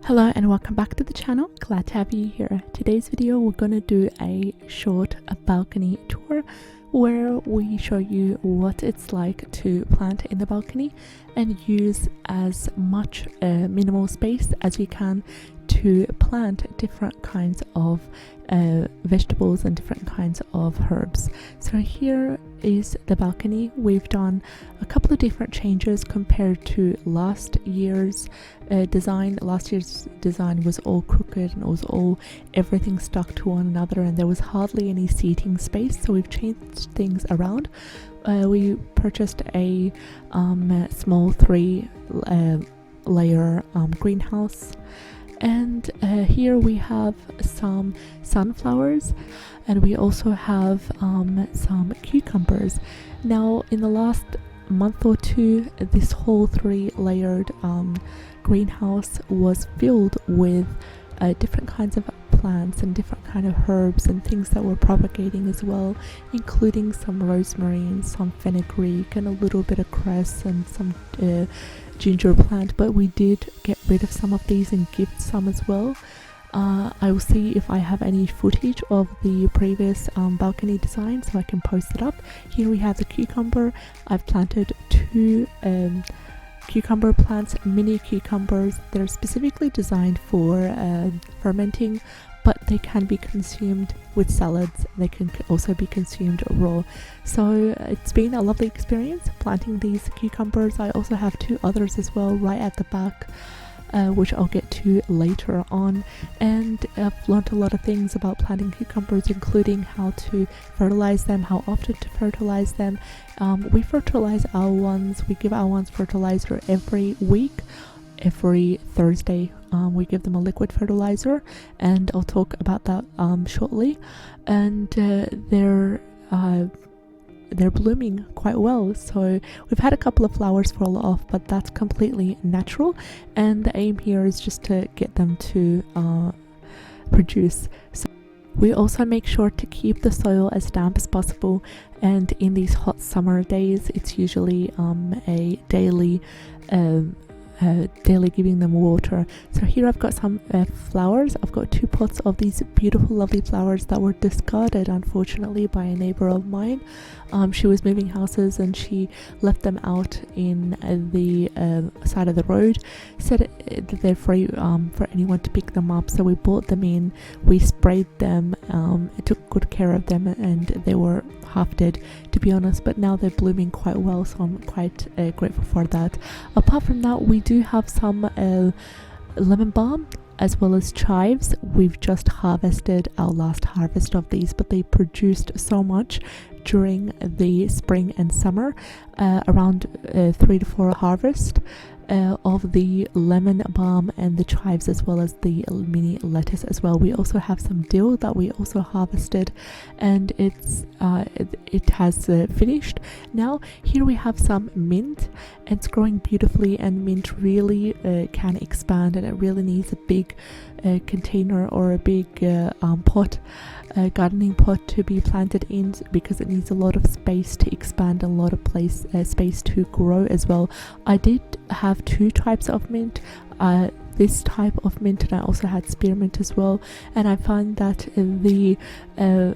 Hello and welcome back to the channel. Glad to have you here. Today's video we're going to do a short balcony tour where we show you what it's like to plant in the balcony and use as much minimal space as you can to plant different kinds of vegetables and different kinds of herbs. So here is the balcony. We've done a couple of different changes compared to last year's design. Last year's design was all crooked and it was all everything stuck to one another and there was hardly any seating space, so we've changed things around. We purchased a small 3-layer greenhouse, and here we have some sunflowers and we also have some cucumbers. Now in the last month or two, this whole 3-layered greenhouse was filled with different kinds of plants and different kind of herbs and things that we're propagating as well, including some rosemary and some fenugreek and a little bit of cress and some ginger plant, but we did get rid of some of these and gift some as well. I will see if I have any footage of the previous balcony design so I can post it up. Here we have the cucumber. I've planted 2 cucumber plants, mini cucumbers. They're specifically designed for fermenting, but they can be consumed with salads. They can also be consumed raw. So it's been a lovely experience planting these cucumbers. I also have 2 others as well right at the back, which I'll get to later on. And I've learned a lot of things about planting cucumbers, including how to fertilize them, how often to fertilize them. We fertilize our ones, we give our ones fertilizer every week. Every Thursday we give them a liquid fertilizer, and I'll talk about that shortly. And they're blooming quite well. So we've had a couple of flowers fall off, but that's completely natural, and the aim here is just to get them to produce. So we also make sure to keep the soil as damp as possible, and in these hot summer days it's usually a daily giving them water. So here I've got some flowers. I've got 2 pots of these beautiful lovely flowers that were discarded unfortunately by a neighbor of mine. She was moving houses and she left them out in the side of the road, said that they're free for anyone to pick them up. So we brought them in, we sprayed them, took good care of them, and they were half dead to be honest, but now they're blooming quite well, so I'm quite grateful for that. Apart from that, we do have some lemon balm as well as chives. We've just harvested our last harvest of these, but they produced so much during the spring and summer, around 3 to 4 harvest of the lemon balm and the chives, as well as the mini lettuce as well. We also have some dill that we also harvested, and it has finished. Now here we have some mint. It's growing beautifully, and mint really can expand, and it really needs a big container or a big pot, gardening pot to be planted in, because it needs a lot of space to expand and a lot of space to grow as well. I did have 2 types of mint, this type of mint, and I also had spearmint as well, and I find that the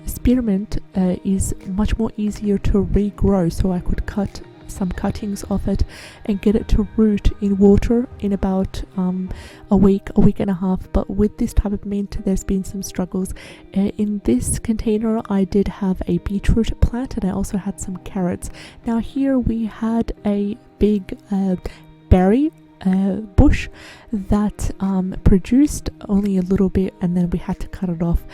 spearmint is much more easier to regrow, so I could cut some cuttings of it and get it to root in water in about a week and a half. But with this type of mint there's been some struggles. In this container I did have a beetroot plant, and I also had some carrots. Now here we had a big berry bush that produced only a little bit, and then we had to cut it off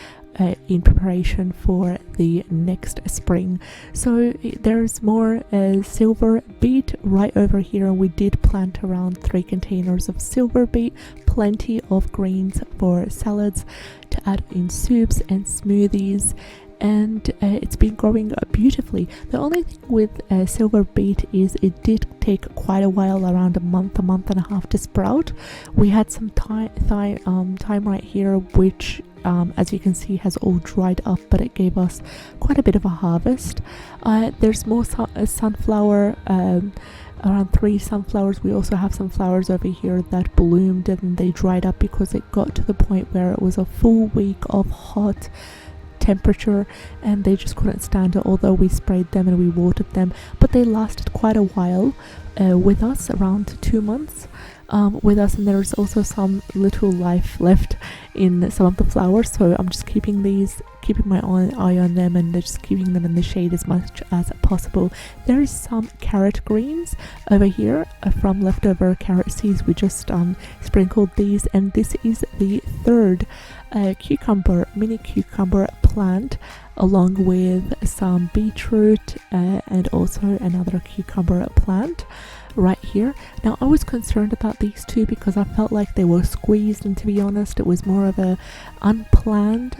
in preparation for the next spring. So there's more silver beet right over here. We did plant around 3 containers of silver beet, plenty of greens for salads to add in soups and smoothies, and it's been growing beautifully. The only thing with silver beet is it did take quite a while, around a month and a half to sprout. We had some time right here, which as you can see has all dried up, but it gave us quite a bit of a harvest. There's more sunflower around 3 sunflowers. We also have some flowers over here that bloomed and they dried up because it got to the point where it was a full week of hot temperature and they just couldn't stand it, although we sprayed them and we watered them. But they lasted quite a while with us, around 2 months with us, and there's also some little life left in some of the flowers, so I'm just keeping my eye on them and just keeping them in the shade as much as possible. There is some carrot greens over here from leftover carrot seeds. We just sprinkled these, and this is the third mini cucumber plant, along with some beetroot and also another cucumber plant right here. Now I was concerned about these two because I felt like they were squeezed, and to be honest it was more of a unplanned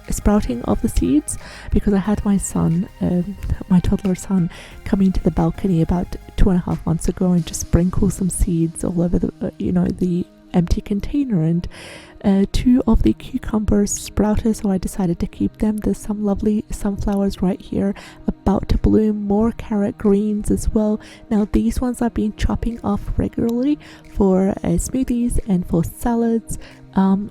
sprouting of the seeds, because I had my son, my toddler son, come into the balcony about 2.5 months ago and just sprinkle some seeds all over the the empty container, and 2 of the cucumbers sprouted, so I decided to keep them. There's some lovely sunflowers right here about to bloom, more carrot greens as well. Now these ones I've been chopping off regularly for smoothies and for salads.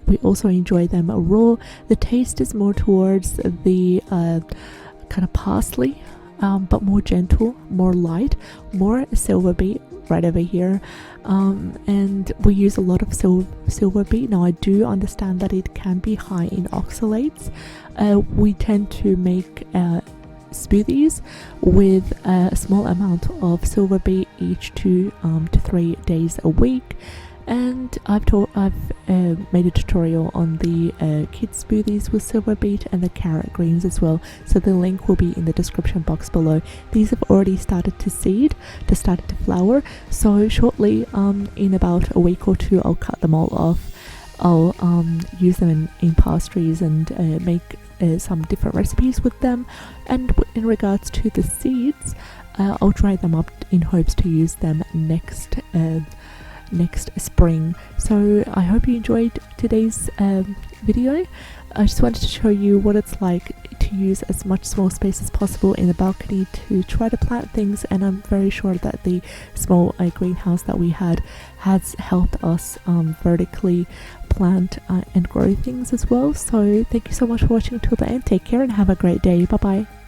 We also enjoy them raw. The taste is more towards the kind of parsley, but more gentle, more light, more silver beet right over here, and we use a lot of silver beet. Now I do understand that it can be high in oxalates. We tend to make smoothies with a small amount of silver beet each 2 to 3 days a week. And I've made a tutorial on the kids smoothies with silver beet and the carrot greens as well, so the link will be in the description box below. These have already started to seed, started to flower, so shortly in about a week or 2 I'll cut them all off. I'll use them in pastries and make some different recipes with them. And in regards to the seeds, I'll dry them up in hopes to use them next spring. So I hope you enjoyed today's video. I just wanted to show you what it's like to use as much small space as possible in the balcony to try to plant things, and I'm very sure that the small greenhouse that we had has helped us vertically plant and grow things as well. So thank you so much for watching till the end. Take care and have a great day. Bye bye.